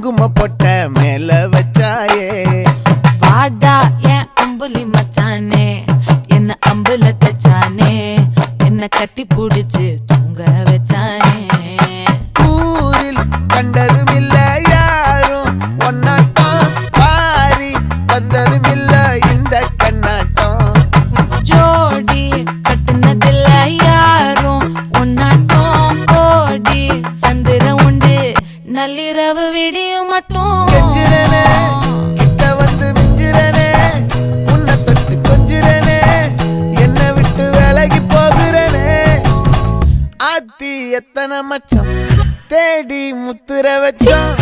குங்கும பொட்ட மேல வச்சாயே வாடா என் அம்புலி மச்சானே என்ன அம்புல தச்சானே என்ன கட்டி புடிச்சு தூங்க வச்சானே ஊரில் கண்டதும் இல்ல யாரும் ஒன்னாட்டம் பாரி வந்ததும் இல்ல இந்த கண்ணாட்டம் ஜோடி கட்டுனதில்ல யாரும் ஒன்னாட்டம் கோடி சந்திர உண்டு நள்ளிரவு விடியும் மட்டும் கெஞ்சிரனே கிட்ட வந்து மிஞ்சிரனே உன்னை தொட்டு கொஞ்சிரனே என்னை விட்டு விலகி போகிறனே ஆத்தி எத்தனை மச்சம் தேடி முத்துற வச்சோம்